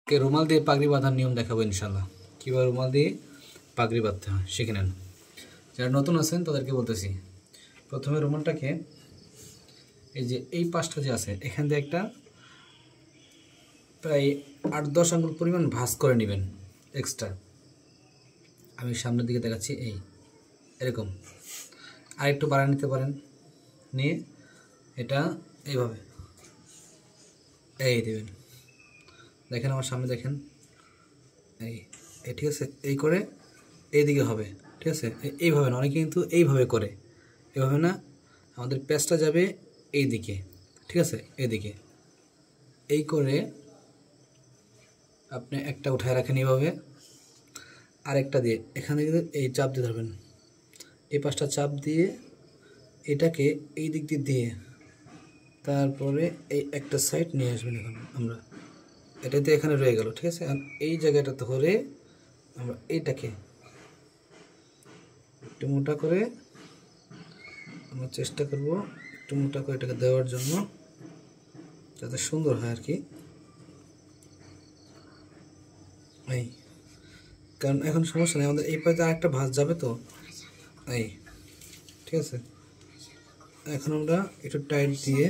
কে রুমাল দিয়ে পাগড়ি বাঁধার নিয়ম দেখাবো ইনশাল্লাহ। কীভাবে রুমাল দিয়ে পাগড়ি বাঁধতে হয় শিখে নেন। যারা নতুন আছেন তাদেরকে বলতেছি, প্রথমে রুমালটাকে এই যে এই পাশটা যে আছে এখান দিয়ে একটা প্রায় 8-10 আঙ্গুল পরিমাণ ভাঁজ করে নেবেন এক্সট্রা। আমি সামনের দিকে দেখাচ্ছি, এই এরকম আর একটু বাড়া নিতে পারেন, নিয়ে এটা এইভাবে এই দেবেন। দেখেন আমার সামনে দেখেন, এই ঠিক আছে, এই করে এইদিকে হবে, ঠিক আছে। এইভাবে না, অনেকে কিন্তু এইভাবে করে, এইভাবে না, আমাদের প্যাচটা যাবে এই দিকে, ঠিক আছে, এইদিকে এই করে আপনি একটা উঠায় রাখেন এইভাবে, আরেকটা দিয়ে এখানে কিন্তু এই চাপ দিয়ে ধরবেন, এই পাশটা চাপ দিয়ে এটাকে এই দিক দিয়ে তারপরে এই একটা সাইড নিয়ে আসবেন। এখন আমরা এটাতে এখানে রয়ে গেল, ঠিক আছে। আর এই জায়গাটা ধরে আমরা এইটাকে একটু মোটা করে আমরা চেষ্টা করব, একটু মোটা করে এটাকে দেওয়ার জন্য যাতে সুন্দর হয় আর কি। এই কারণ এখন সমস্যা নেই, আমাদের এই পাশে আরেকটা ভাঁজ যাবে তো, এই ঠিক আছে। এখন আমরা একটু টাইট দিয়ে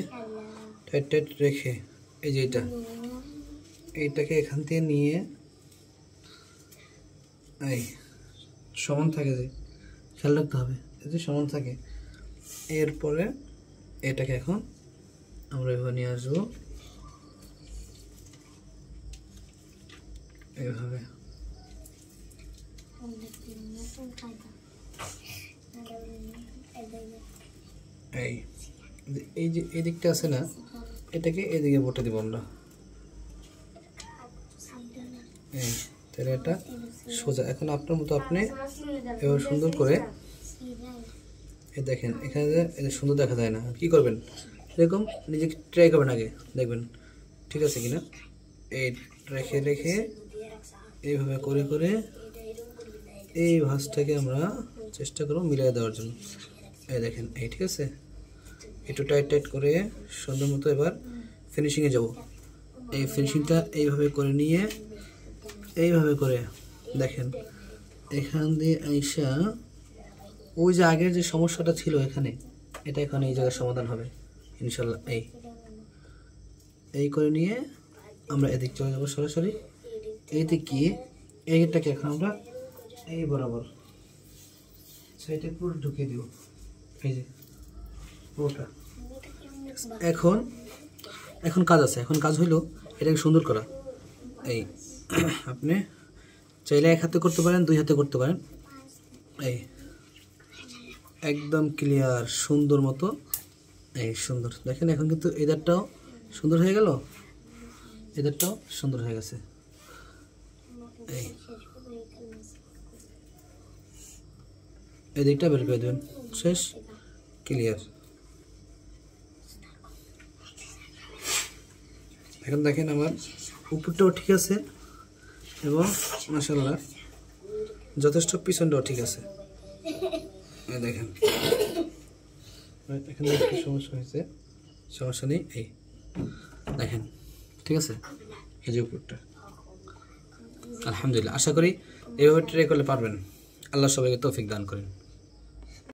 টাইট রেখে এই যে এইটাকে এখান থেকে নিয়ে এই সমান থাকে, যে খেয়াল রাখতে হবে যাতে সমান থাকে। এরপরে এটাকে এখন আমরা এভাবে নিয়ে আসবো, এইভাবে এই যে এই দিকটা আছে না, এটাকে এদিকে বটে দিব আমরা, এই তাহলে এটা সোজা। এখন আপনার মতো আপনি এবার সুন্দর করে দেখেন, এখানে সুন্দর দেখা যায় না, কি করবেন, এরকম নিজে ট্রাই করবেন, আগে দেখবেন ঠিক আছে কিনা। এই রেখে এইভাবে করে এই ভাঁজটাকে আমরা চেষ্টা করব মিলিয়ে দেওয়ার জন্য। এই দেখেন, এই ঠিক আছে, একটু টাইট করে সুন্দর মতো এবার ফিনিশিংয়ে যাব। এই ফিনিশিংটা এইভাবে করে নিয়ে এইভাবে করে দেখেন, এখান দিয়ে আইসা ওই যে আগের যে সমস্যাটা ছিল এখানে, এটা এখন এই জায়গায় সমাধান হবে ইনশাল্লাহ। এই করে নিয়ে আমরা এদিক চলে যাবো সরাসরি, এইদিক গিয়ে এইটাকে এখন আমরা এই বরাবর সাইডে পুরো ঢুকিয়ে দিব, এই যে পুরোটা। এখন কাজ আছে, এখন কাজ হইলো এটাকে সুন্দর করা। এই আপনি চাইলে এক হাতে করতে পারেন, 2 হাতে করতে পারেন, এই একদম ক্লিয়ার সুন্দর মতো, এই সুন্দর দেখেন। এখন কিন্তু এদারটাও সুন্দর হয়ে গেল, এদারটাও সুন্দর হয়ে গেছে। এই দিকটা বের করে দেবেন, শেষ, ক্লিয়ার। এখন দেখেন আমার উপরটাও ঠিক আছে এবং মাশাআল্লাহ যথেষ্ট পিছনটাও ঠিক আছে। দেখেন এখানে একটু সমস্যা হয়েছে, সমস্যা নেই, এই দেখেন ঠিক আছে। এই যে উপরটা আলহামদুলিল্লাহ, আশা করি এইভাবে ট্রাই করলে পারবেন। আল্লাহ সবাইকে তৌফিক দান করেন।